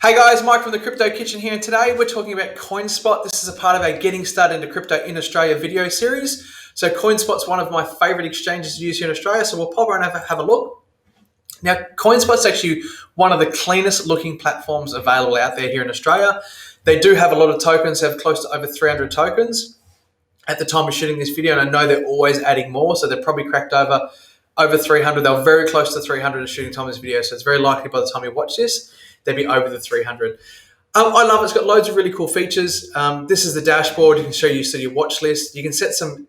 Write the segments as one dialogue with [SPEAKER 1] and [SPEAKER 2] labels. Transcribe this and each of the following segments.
[SPEAKER 1] Hey guys, Mike from the Crypto Kitchen here, and today we're talking about CoinSpot. This is a part of our Getting Started into Crypto in Australia video series. So CoinSpot's one of my favorite exchanges to use here in Australia, so we'll pop around and have a look. Now, CoinSpot's actually one of the cleanest looking platforms available out there here in Australia. They do have a lot of tokens, they have close to over 300 tokens at the time of shooting this video, and I know they're always adding more, so they've probably cracked over 300. They were very close to 300 at shooting time of this video, so it's very likely by the time you watch this, they'll be over the 300. I love it. It's got loads of really cool features. This is the dashboard. You can show you your watch list. You can set some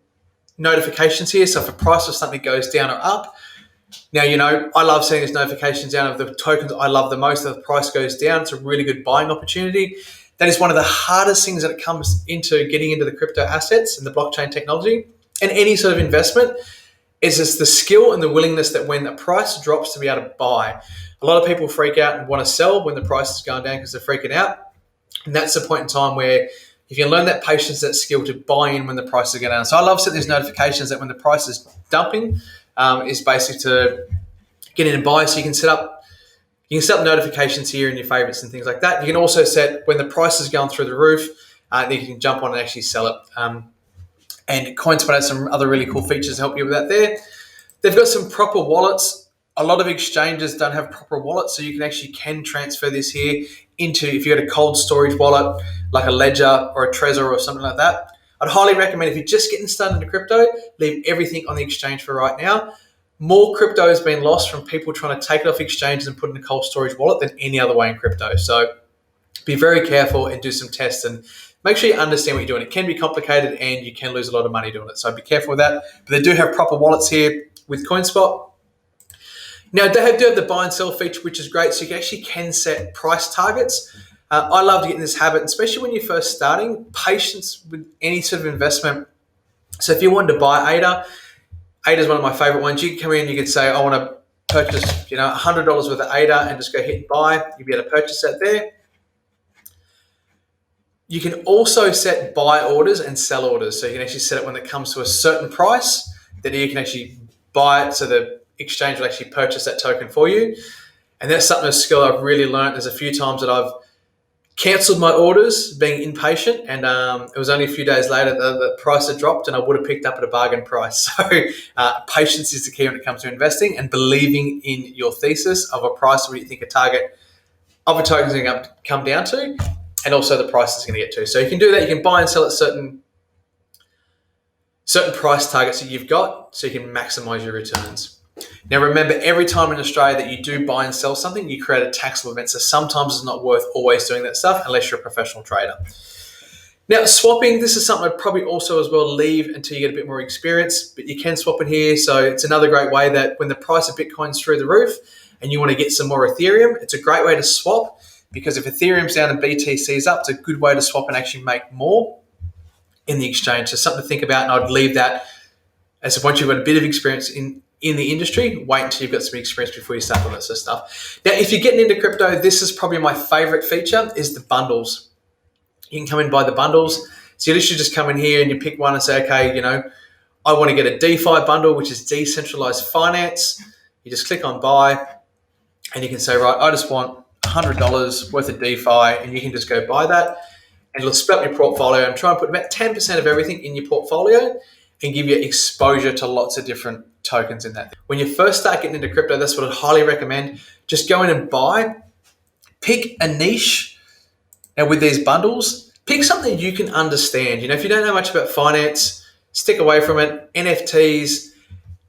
[SPEAKER 1] notifications here. So if a price of something goes down or up, now, I love seeing these notifications down of the tokens I love the most. If the price goes down, it's a really good buying opportunity. That is one of the hardest things that it comes into getting into the crypto assets and the blockchain technology and any sort of investment is just the skill and the willingness that when the price drops to be able to buy. A lot of people freak out and want to sell when the price is going down because they're freaking out. And that's the point in time where if you can learn that patience, that skill to buy in when the prices go down. So I love setting these notifications that when the price is dumping, is basically to get in and buy. So you can set up notifications here in your favorites and things like that. You can also set when the price is going through the roof, then you can jump on and actually sell it. And CoinSpot has some other really cool features to help you with that there. They've got some proper wallets. A lot of exchanges don't have proper wallets, so you can transfer this here into, if you've got a cold storage wallet, like a Ledger or a Trezor or something like that. I'd highly recommend if you're just getting started into crypto, leave everything on the exchange for right now. More crypto has been lost from people trying to take it off exchanges and put it in a cold storage wallet than any other way in crypto. So be very careful and do some tests and make sure you understand what you're doing. It can be complicated and you can lose a lot of money doing it. So be careful with that. But they do have proper wallets here with CoinSpot. Now, they do have the buy and sell feature, which is great. So you actually can set price targets. I love to get in this habit, especially when you're first starting, patience with any sort of investment. So if you wanted to buy ADA is one of my favorite ones. You can come in, you could say, I want to purchase, $100 worth of ADA and just go hit and buy. You'll be able to purchase that there. You can also set buy orders and sell orders. So you can actually set it when it comes to a certain price that you can actually buy it so the exchange will actually purchase that token for you. And that's something, a skill I've really learned. There's a few times that I've cancelled my orders being impatient, and it was only a few days later that the price had dropped and I would have picked up at a bargain price. So patience is the key when it comes to investing and believing in your thesis of a price where you think a target of a token is going to come down to, and also the price is going to get to. So you can do that. You can buy and sell at certain price targets that you've got so you can maximize your returns. Now, remember, every time in Australia that you do buy and sell something, you create a taxable event. So sometimes it's not worth always doing that stuff unless you're a professional trader. Now, swapping, this is something I'd probably also as well leave until you get a bit more experience, but you can swap in here. So it's another great way that when the price of Bitcoin's through the roof and you want to get some more Ethereum, it's a great way to swap, because if Ethereum's down and BTC's up, it's a good way to swap and actually make more in the exchange. So something to think about, and I'd leave that as once you've got a bit of experience in the industry, wait until you've got some experience before you start on that sort of stuff. Now, if you're getting into crypto, this is probably my favorite feature, is the bundles. You can come in and buy the bundles. So you literally just come in here and you pick one and say, okay, I want to get a DeFi bundle, which is decentralized finance. You just click on buy and you can say, right, I just want $100 worth of DeFi, and you can just go buy that and it'll split up your portfolio and try and put about 10% of everything in your portfolio and give you exposure to lots of different tokens in that. When you first start getting into crypto, that's what I'd highly recommend. Just go in and buy. Pick a niche. Now with these bundles, pick something you can understand. If you don't know much about finance, stick away from it. NFTs,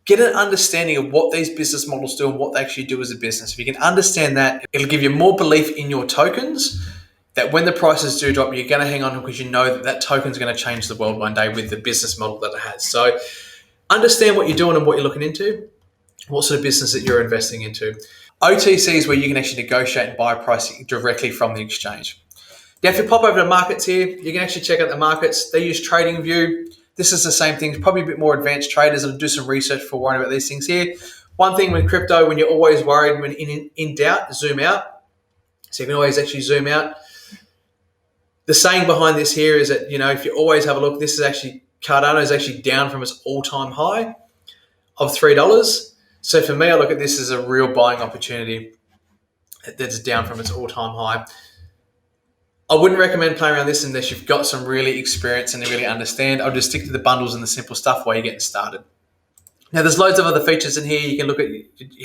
[SPEAKER 1] get an understanding of what these business models do and what they actually do as a business. If you can understand that, it'll give you more belief in your tokens, that when the prices do drop, you're going to hang on because you know that token is going to change the world one day with the business model that it has. So understand what you're doing and what you're looking into, what sort of business that you're investing into. OTC is where you can actually negotiate and buy pricing directly from the exchange. Now, if you pop over to markets here, you can actually check out the markets. They use TradingView. This is the same thing. It's probably a bit more advanced traders that'll do some research for worrying about these things here. One thing with crypto, when you're always worried, when in doubt, zoom out. So you can always actually zoom out. The saying behind this here is that, if you always have a look, this is actually, Cardano is actually down from its all-time high of $3. So for me, I look at this as a real buying opportunity that's down from its all-time high. I wouldn't recommend playing around this unless you've got some really experience and you really understand. I'll just stick to the bundles and the simple stuff while you're getting started. Now, there's loads of other features in here. You can look at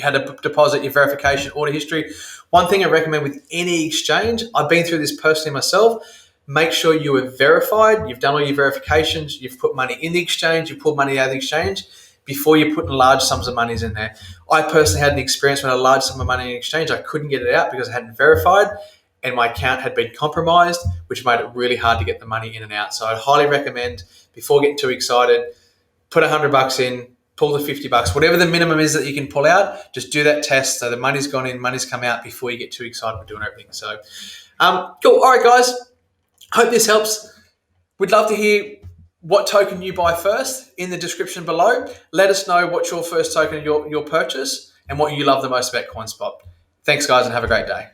[SPEAKER 1] how to deposit, your verification, order history. One thing I recommend with any exchange, I've been through this personally myself, make sure you are verified, you've done all your verifications, you've put money in the exchange, you pulled money out of the exchange before you're putting large sums of money in there. I personally had an experience when a large sum of money in exchange, I couldn't get it out because I hadn't verified and my account had been compromised, which made it really hard to get the money in and out. So I'd highly recommend, before getting too excited, put $100 in, pull the $50, whatever the minimum is that you can pull out, just do that test so the money's gone in, money's come out before you get too excited with doing everything. So, cool. All right, guys. Hope this helps. We'd love to hear what token you buy first in the description below. Let us know what's your first token, your purchase, and what you love the most about CoinSpot. Thanks, guys, and have a great day.